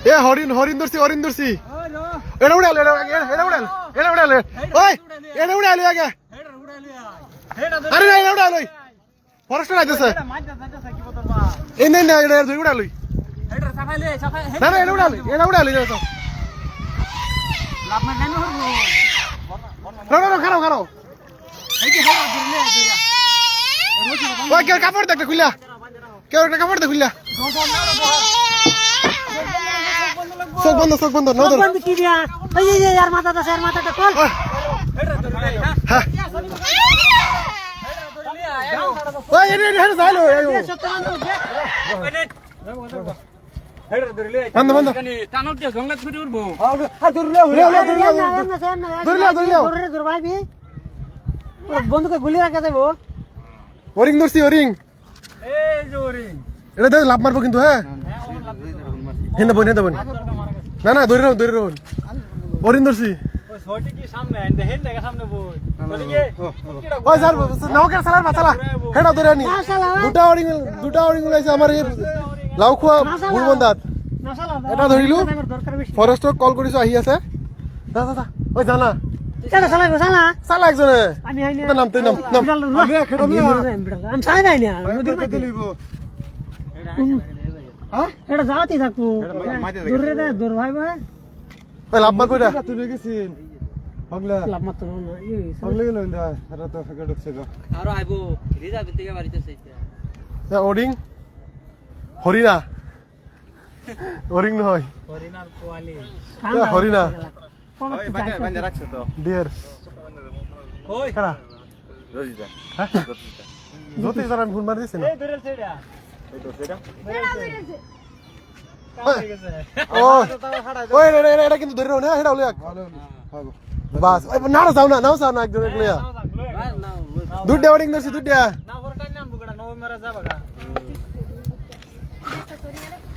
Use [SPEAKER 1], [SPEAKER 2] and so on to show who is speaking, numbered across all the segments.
[SPEAKER 1] এ হরিণ হরিণ ধরছি এটা উড়াল ওই এটা উড়াল আগে আরে না এটা উড়াল ওই ফরেস্টার আইতেছে এই না এটা ধরে উড়াল না না এটা উড়াল তো খারাপ ওই কেউ কাপড় দেখতে খুললা কেউ একটা কাপড় দে খুললা চোখ বন্ধ
[SPEAKER 2] কি দিয়া এই यार মাথাটা কল
[SPEAKER 1] ওই এনে যাইলো বন্ধ
[SPEAKER 3] টানত দিয়ে জঙ্গলে ছুটি উঠবো
[SPEAKER 2] বন্ধুকে গুলি রাখা দেবো
[SPEAKER 1] ওরিং ধরছি ওরিং এটা দেখ লাভ মারবো কিন্তু হ্যাঁ হেন্দা বোন না ধরে রাখুন ওরিং ধরছি ওই স্যার নৌকার চালার বাঁচালা হেডা ধরে আনি দুটা ওরিং লাইছে আমার লাউ খোয়া বুড়বন্দাত এটা ধরিলু ফরেস্টর কল করিছো আহি আছে দাদা ওই জানা চালা একজনে নাম
[SPEAKER 2] আমি চাই নাই না এটা যাওয়াতেই থাকবো দূর ভাই
[SPEAKER 1] ওই লাভ মার কইরা
[SPEAKER 2] লাভ মারতো
[SPEAKER 3] আরো আইবো রিজার্ভ থেকে বাড়িতে চাইছে
[SPEAKER 1] ওরিং হরিণা ওরিং নয়
[SPEAKER 3] হরিণার কোয়ালি
[SPEAKER 1] হরিণা
[SPEAKER 3] বান্ধে রাখছো তো
[SPEAKER 1] ডিয়ার
[SPEAKER 3] ওই
[SPEAKER 1] কারা
[SPEAKER 3] রোজিদা
[SPEAKER 1] হ্যাঁ জ্যোতি স্যার আমি ফোন মার দিছি না
[SPEAKER 3] এই দূরের ছেড়া এই তো ছেড়া
[SPEAKER 1] ওই এটা কিন্তু ধরে না হেডা হলে বাস নাও যাও না একজন লইয়া দুইটা ওরিং ধরছি দুইটা
[SPEAKER 3] না ওরটা নাম বুকড়া নও মেরা যাবা গা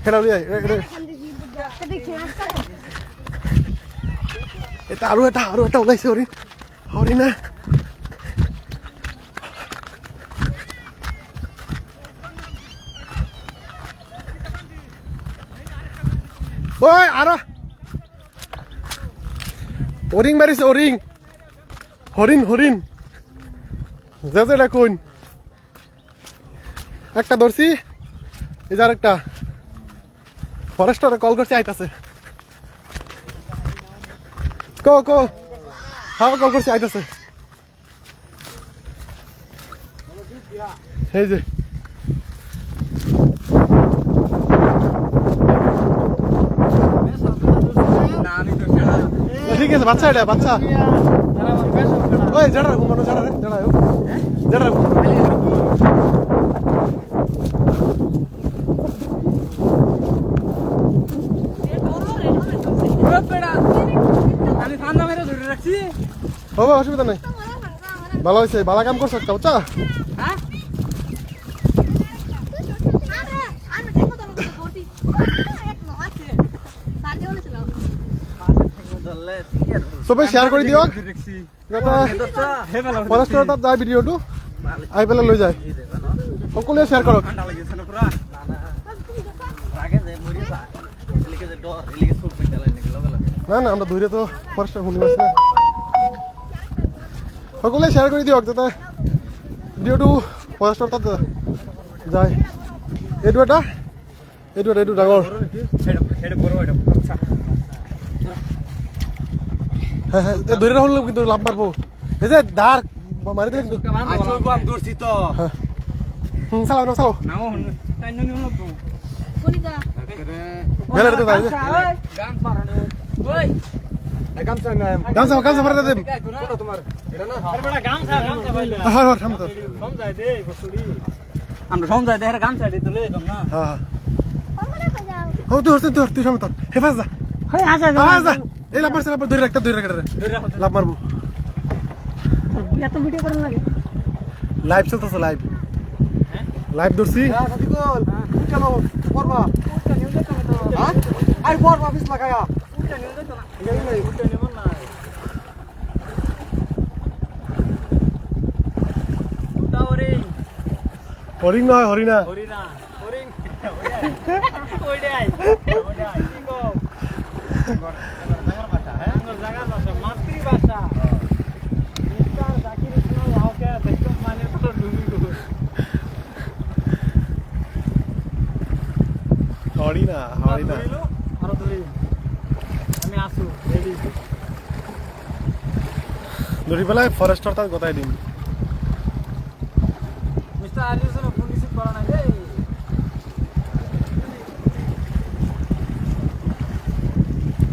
[SPEAKER 1] হেডা লইয়া এটা আরো একটা ওলাইছে হরিণা ওই আরো ওরিং মারিছে হরিণ যেটা কোন একটা ধরছি এই যে আরেকটা ফরেস্টারে কল করছে আইতাছে কো হ্যাঁ কল করছে আইতাছে এই যে ঠিক আছে বাচ্চা ওই জড়া ঘুমানো জড়া
[SPEAKER 3] আমি ফান্ডা মেরে ধরে রাখছি
[SPEAKER 1] হবে অসুবিধা নাই ভালো হয়েছে ভালো কাম করছো একটা বুঝছা
[SPEAKER 3] হ্যাঁ
[SPEAKER 1] সবাই শেয়ার করে দিও ফরেস্টর তাত যায় ভিডিওটো আহি পেলাই লৈ যায় সকলোৱে শেয়ার কৰক না আমরা ধরে তো ফরেস্টর শুনি পাচ্ছি না সকলোৱে শেয়ার করে দিয়ক যাতে ভিডিওটো ফরেস্টর তাত যায় এইটো ডাঙৰ হ্যাঁ ধরে রাখুন কিন্তু লাভ মারবো এই যে ধার মারি দিলে কিন্তু চালাও গামছা মারা দেব
[SPEAKER 3] আমরা সমঝাই দেহের গামছা দিতে লই যাম না
[SPEAKER 1] তুই সমত হেফাজ যা এই লাভ মারছে ধরে রাখতে লাভ মারবো
[SPEAKER 2] এত ভিডিও করেন লাগে
[SPEAKER 1] লাইভ চলতেছে লাইভ ধরছি হরিণ নয় হরিণা
[SPEAKER 3] হরিণ ওইটাই
[SPEAKER 1] হরি না ধরি পেলাই ফরেস্টর তার গতাই দিম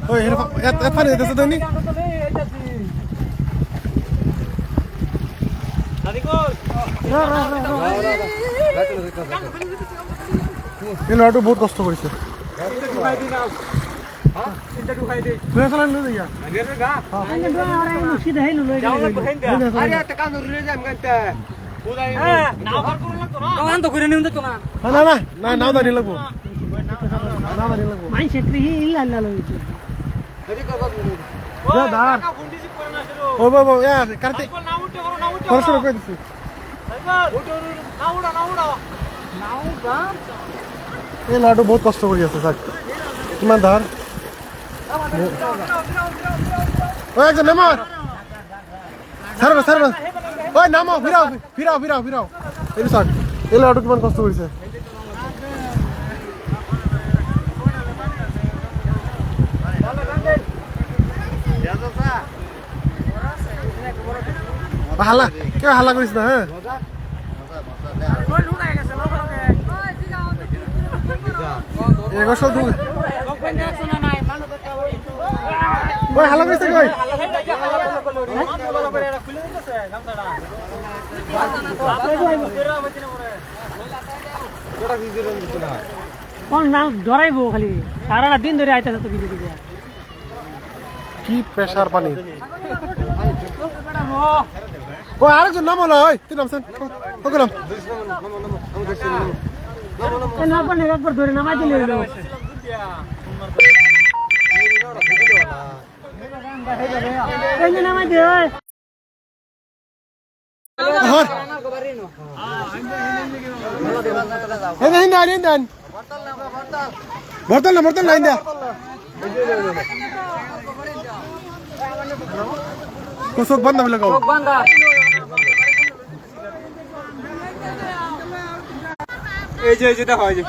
[SPEAKER 1] ওই এত ফানি দিতেছে তো নি এই লড়াটা বহুত কষ্ট করেছে নাও দাঁড়িয়ে লাগবো এই লাডু বহুত কষ্ট করে আছে স্যার কিমান ধার ওই একজন নামো স্যার ওই নামো ফিরাও এই স্যার এই লাডু কিমান কষ্ট করেছে হাল্লা কেউ হাল্লা করিস না হ্যাঁ ওই হাল্লা করিস কই
[SPEAKER 2] কোন নাম ধরাইবো খালি সারাটা দিন ধরে আইতেছে তো কিছু দিকে
[SPEAKER 1] কি প্রেসার পানি ও আরেকজন নাম হলো ওই তুই নামছেন ওগুলাম
[SPEAKER 2] একবার ধরে নামাই দিলে নামাই দে
[SPEAKER 1] ভরতাল লাইন দে চোখ বন্ধ হলে গাও
[SPEAKER 3] এই যে দেখো এই যে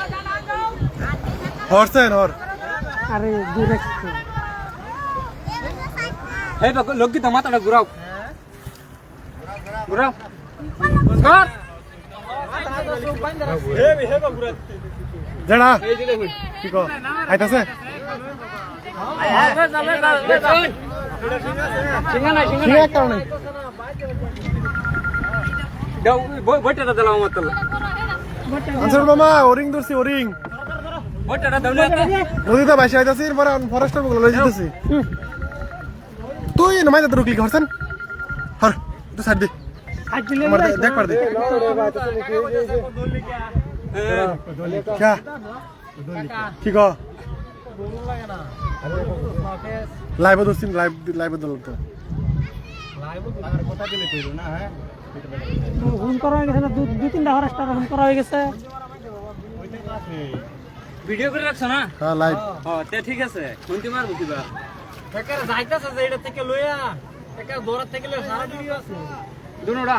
[SPEAKER 1] হরছেন হর
[SPEAKER 2] আরে দূরে
[SPEAKER 3] এই লোকগীত মাথাটা ঘুরাও
[SPEAKER 1] জেডা কি কো আইতাছে সিঙ্গা কারণে
[SPEAKER 3] বইটা দিলাম আমার তো
[SPEAKER 1] আনসার মামা ওরিং ধরছি ওরিং
[SPEAKER 3] বইটা দাও
[SPEAKER 1] নদীতে বাইসে আইতাছি এরপর ফরেস্টার বলে লই যেতেছি তুই নামাই দে রুকলি হরছেন হর তুই সাইড দে আমার দেখ পার দে क्या কি কো লাইভ দোস্তি লাইভ দল তো
[SPEAKER 2] হুন করা হয়ে গেছে না দুই তিনটা হরেস্টার হুন করা হয়ে গেছে
[SPEAKER 3] ভিডিও করে রাখছ না
[SPEAKER 1] হ্যাঁ লাইভ
[SPEAKER 3] হ্যাঁ তে ঠিক আছে শুনতে মারবো কিবা একারে যাইতাছে যে এটা থেকে লইয়া একারে দৌড়াত থেকে লইয়া সারা ভিডিও আছে দুনোটা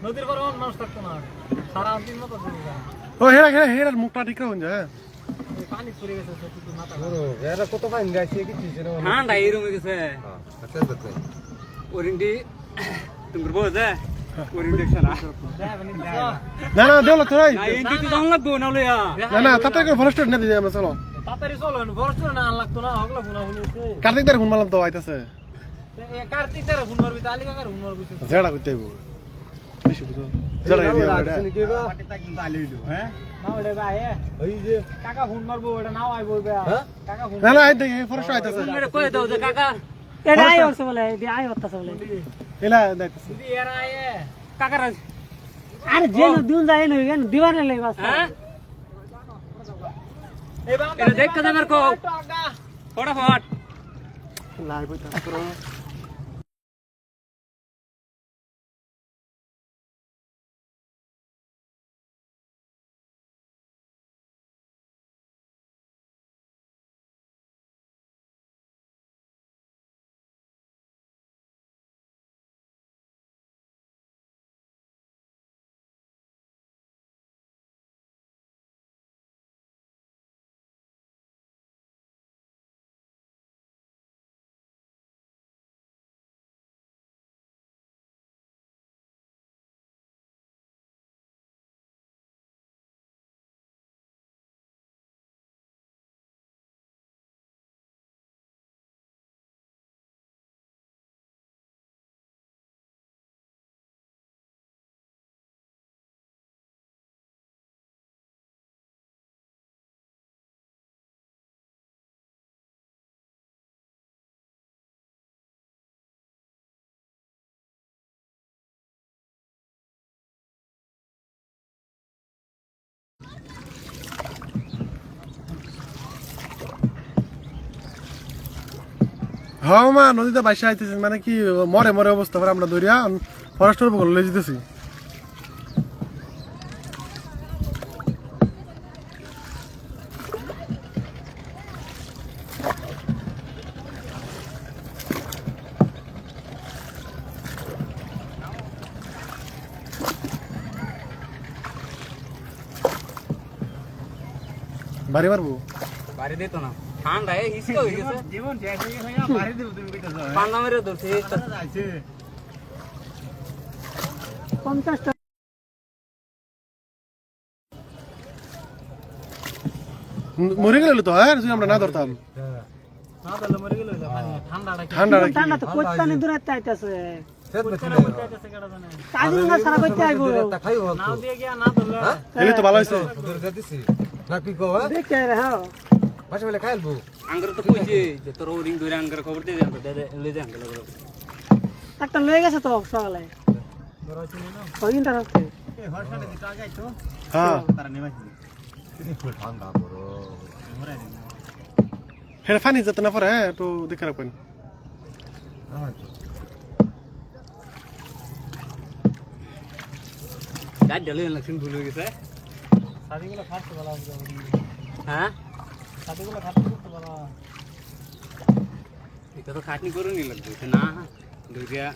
[SPEAKER 3] নদীর পর মানুষ থাকতো না সারা দিন মতো
[SPEAKER 1] ও হেরা মুখটা ঠিক হয়ে যায়
[SPEAKER 3] পানি পড়ে গেছে সত্যি মাথা এরা কত পানি গাইছে কি কিছু না ঠান্ডা এরকম গেছে হ্যাঁ আচ্ছা দেখো ওরিন্ডি তুমি বোঝা ওরিন্ডি দেখছ না
[SPEAKER 1] না দেলো তো ভাই
[SPEAKER 3] না এই দিতে দাম লাগবে না লইয়া
[SPEAKER 1] না তাতে করে ফরেস্টার না দিয়ে আমরা চলো
[SPEAKER 3] তাড়াতাড়ি চলো ফরেস্টার না লাগতো না হগলা গুনা হইছে
[SPEAKER 1] কার্তিক দার ফোন মারলাম তো আইতাছে
[SPEAKER 3] এ কার্তিক তার ফোন মারবি তালি কাকার ফোন মারবি
[SPEAKER 1] জেডা কইতে আইবো বেশি বুঝো জেডা এরিয়া এটা
[SPEAKER 3] পাটি তাকি তালি হইলো হ্যাঁ না ওরে ভাই ওই যে কাকা ফোন মারবো ওটা নাও আইবো হ্যাঁ কাকা ফোন
[SPEAKER 1] না আই দেখে ফরেস্টার আইতাছে
[SPEAKER 3] এটা কই দাও যে কাকা
[SPEAKER 2] এটা আই হচ্ছে বলে আই হচ্ছে বলে
[SPEAKER 1] এলা দেখতেছি
[SPEAKER 3] দিদি এরা আয়ে কাকার
[SPEAKER 2] আরে যে দিন যায় না কেন দিবানে লই বাস
[SPEAKER 3] হ্যাঁ এটা দেখ কত আমার কো ফটাফট
[SPEAKER 1] লাইভ হইতাছে হ্যাঁ মা নদীতে বাইসা আইতেছি মানে কি মরে মরে অবস্থা করে আমরা দৌড়িয়া ফরেস্টের উপর লয়ে যেতেছি বাড়ি মারবো
[SPEAKER 3] বাড়ি দিত না ঠান্ডায় হিসকে হয়ে গেছে জীবন শেষ হয়ে গেছে বাড়ি দেব তুমি কইতাছো পান্না মেরে ধরছে যাইছে
[SPEAKER 2] 50 টাকা
[SPEAKER 1] মরে গেল তো হ্যাঁ যদি আমরা না ধরতাম
[SPEAKER 3] না তাহলে মরে গেল ঠান্ডাটা
[SPEAKER 1] ঠান্ডা
[SPEAKER 2] ঠান্ডা তো কোত্তানি দূরে আইতাছে কাজী না সারা করতে আইবো না দিয়ে গিয়া না ধরলে
[SPEAKER 1] এলে তো ভালো হইছে
[SPEAKER 3] দূরে দিছি না কি কও
[SPEAKER 2] দেখে রে হ্যাঁ
[SPEAKER 3] পাশে বলে খাইলবো আঙ্গর তো কইছে যে তোর ওরিং ধরে আঙ্গর খবর দিয়ে দেন তো দে লই যান গেল
[SPEAKER 2] একটা লয়ে গেছে তো সকালে কয়দিনটা রাখতে
[SPEAKER 3] হরসানে দিতে আগে আইতো
[SPEAKER 1] হ্যাঁ
[SPEAKER 3] তারা নেমাইছি ঠান্ডা বড়
[SPEAKER 1] হেরে ফানি যেতে না পারে হ্যাঁ একটু দেখে রাখবেন
[SPEAKER 3] গাড়ি ঢালে লক্ষণ ভুল হয়ে গেছে সাদিগুলো খাটতে ভালো হবে হ্যাঁ সাদিগুলো খাটতে ভালো এটা তো খাটনি করে নি লাগবে না দুইয়া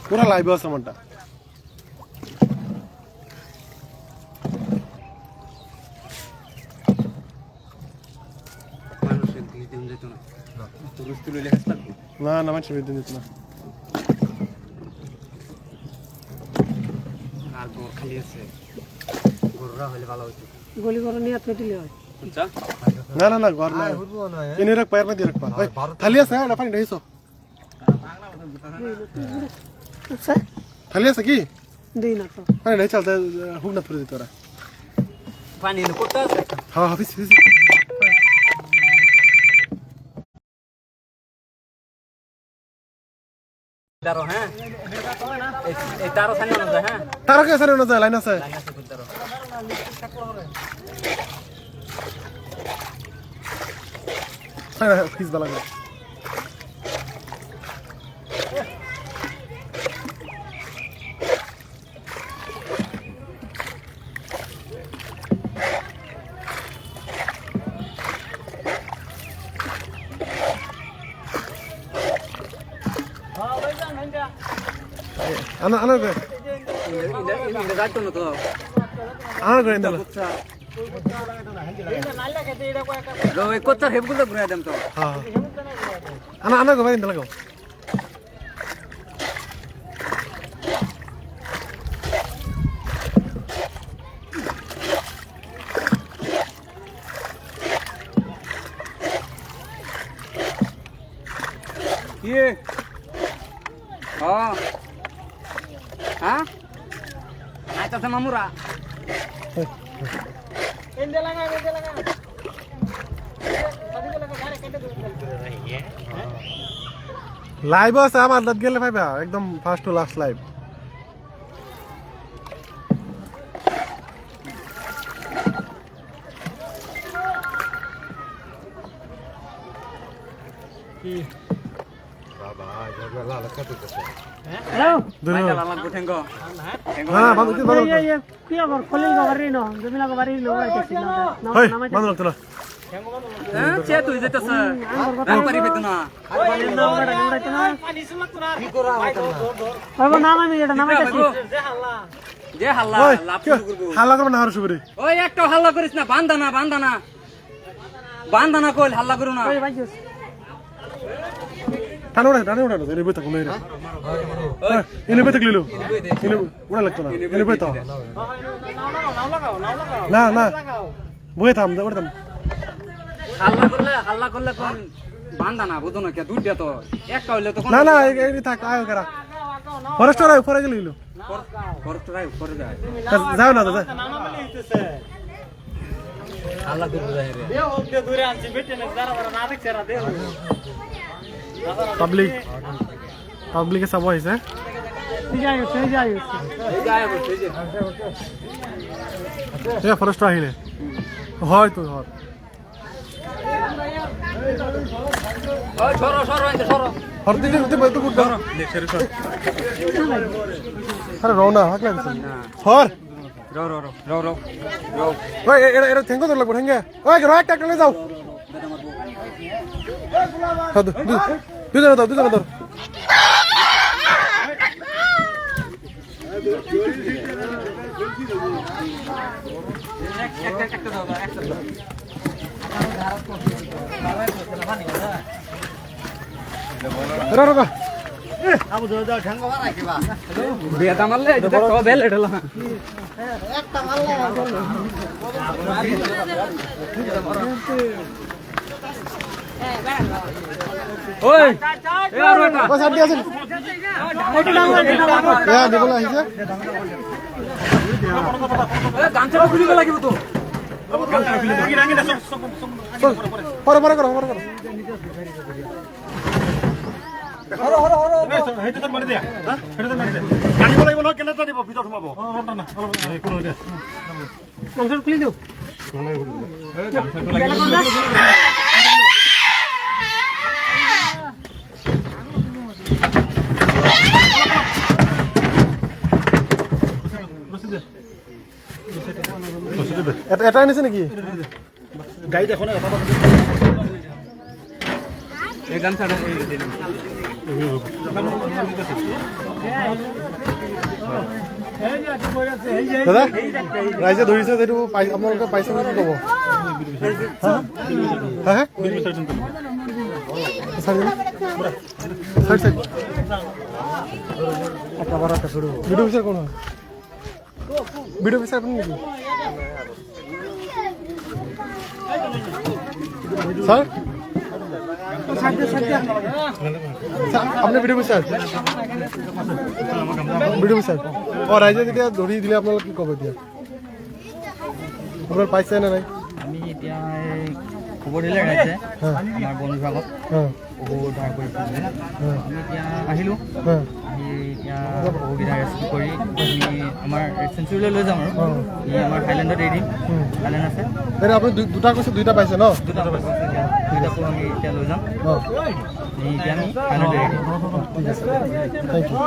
[SPEAKER 1] পুরা লাইভ আছে আমারটা
[SPEAKER 3] মানুষের দিকে দিন যেত না পুরুষ তুলে লেখা থাকবে
[SPEAKER 1] না না মানুষ বিদ্যুৎ দিত না
[SPEAKER 3] আর গোর খালি আছে গোররা হলে ভালো হতো
[SPEAKER 2] গলি করে নিয়ে পেটিলে হয়
[SPEAKER 3] আচ্ছা
[SPEAKER 1] না না না ঘর না কিনে রাখ পায়ের মধ্যে রাখবা খালি আছে না পানি ঢাইছো
[SPEAKER 2] আচ্ছা
[SPEAKER 1] খালি আছে কি
[SPEAKER 2] দেই না তো
[SPEAKER 1] পানি ঢাই চলতে হুক না ফিরে দিতে ওরা
[SPEAKER 3] পানি এনে করতে আছে
[SPEAKER 1] হ্যাঁ হাফিস হাফিস
[SPEAKER 3] দাঁড়ো হ্যাঁ এই তারও সানি না হ্যাঁ
[SPEAKER 1] তার কে সারে না যায় লাইন আছে
[SPEAKER 3] লাইন আছে খুব দাঁড়ো
[SPEAKER 1] হ্যাঁ হাফিস বালা করে ana ana করে
[SPEAKER 3] এটা যাইতো না তো
[SPEAKER 1] ana করে ইন্দালা
[SPEAKER 3] ওই কোত্তার হেবগুলো ঘুরে দেন তো
[SPEAKER 1] হ্যাঁ ana ana করে ইন্দালা গো
[SPEAKER 3] ये हाँ हाँ आइता था मामूरा
[SPEAKER 2] এন্ডে লাগা
[SPEAKER 1] লাইভ আছে আমার দাঁত গেলে পাইবা একদম first to last live
[SPEAKER 3] Baba
[SPEAKER 2] hello
[SPEAKER 3] भाई चला लग ठेंगो
[SPEAKER 1] হ্যাঁ বাদ দিতে বাদ
[SPEAKER 2] এই কি আবার কলিল বাড়ি ন জমিলা বাড়ি লো আইতাছি না
[SPEAKER 1] হেই
[SPEAKER 2] নামাই
[SPEAKER 1] বাদ লাগতো না
[SPEAKER 3] হ্যাঁ চে তুই যেতে স্যার না পারি বেত না
[SPEAKER 2] নাম্বারটা নোড়াইতো না কি করা হবে নাম আমি এটা নামাইতাছি
[SPEAKER 3] যে হাল্লা
[SPEAKER 1] ওই
[SPEAKER 3] লাভ শুরু করব
[SPEAKER 1] হাল্লা করবে না আর শুরু
[SPEAKER 3] ওই একটা হাল্লা করিস না বান্দানা কইল হাল্লা করু না
[SPEAKER 2] ওই ভাইজুস
[SPEAKER 1] টানো ওটা এনে বই থাকো না এনে বই থাকলিলো এনে ওটা লাগতো না এনে বই তো না না বই থাম ওটা থাম
[SPEAKER 3] হাল্লা করলে কোন বান্দানা বুঝো না কে দুইটা তো একটা হইলে তো
[SPEAKER 1] না না এই থাক আয় করা ফরেস্টার আয় ফরে গেলিলো
[SPEAKER 3] করতরাই করে যায়
[SPEAKER 1] যাও না দাদা
[SPEAKER 3] হাল্লা করব যায় রে
[SPEAKER 2] দূরে আনছি বেটে না যারা না দেখছে রা দেও
[SPEAKER 1] পাব্লিকে চাব আহিছে এয়া ফৰেষ্টৰ আহিলে হয়তো হয় আরে রও না হাক লাগছে হর ওই এটা ঠেঙ্গো তোর লাগবো ঠেঙ্গে ওই রো একটা একটা যাও দুজনে ধর রোকা
[SPEAKER 3] বেটা মারলে এটা কো বেল এডলা একটা মারলে ওই এবার ওটা
[SPEAKER 1] ও সাথে আছেন
[SPEAKER 2] এটা ডাঙর
[SPEAKER 1] হ্যাঁ দেখলা আহিছে
[SPEAKER 3] গামছা খুলিব লাগিব তো গামছা খুলিব কি রাঙি না
[SPEAKER 1] পরে করো
[SPEAKER 4] সেইটো তো মাৰি দিয়া সেইটো তো মাৰি দিয়া কাটিব লাগিব নহয় কেনে দিব ভিতৰত সোমাব না কোনো দিয়া
[SPEAKER 2] গামছা খুলি দিও
[SPEAKER 1] এটা আনিছে নেকি
[SPEAKER 4] গাড়ী দেখোন
[SPEAKER 3] এই গামছাটা এই দে
[SPEAKER 1] দাদা ৰাইজে ধৰিছে যেটো আপোনালোকে পাইছে কি ক'ব হ্যাঁ ভিডিও অফিসার কোন হয় ভিডিও অফিসার আপনি নাকি স্যার আপনি ভিডিও অফিসার ভিডিও অফিসার ও রাইজে যেতিয়া ধৰি দিলে আপোনালোকে কি ক'ব এতিয়া আপোনাৰ পাইছে নে নাই
[SPEAKER 3] আমি এতিয়া খবৰ দিলে ৰাইজে আমাৰ বন বিভাগত বহু উদ্ধাৰ কৰি আমি এতিয়া আহিলোঁ আহি এতিয়া অসুবিধা ৰেস্কিউ কৰি আমি আমাৰ চেঞ্চুৰীলৈ লৈ যাম আৰু আমাৰ থাইলেণ্ডত এৰি দিম থাইলেণ্ড আছে
[SPEAKER 1] আপুনি দুটা কৈছে দুইটা পাইছে ন
[SPEAKER 3] দুটাকো আমি এতিয়া লৈ যাম এতিয়া আমি থাইলেণ্ডত এৰি দিম
[SPEAKER 1] ঠিক আছে থেংক ইউ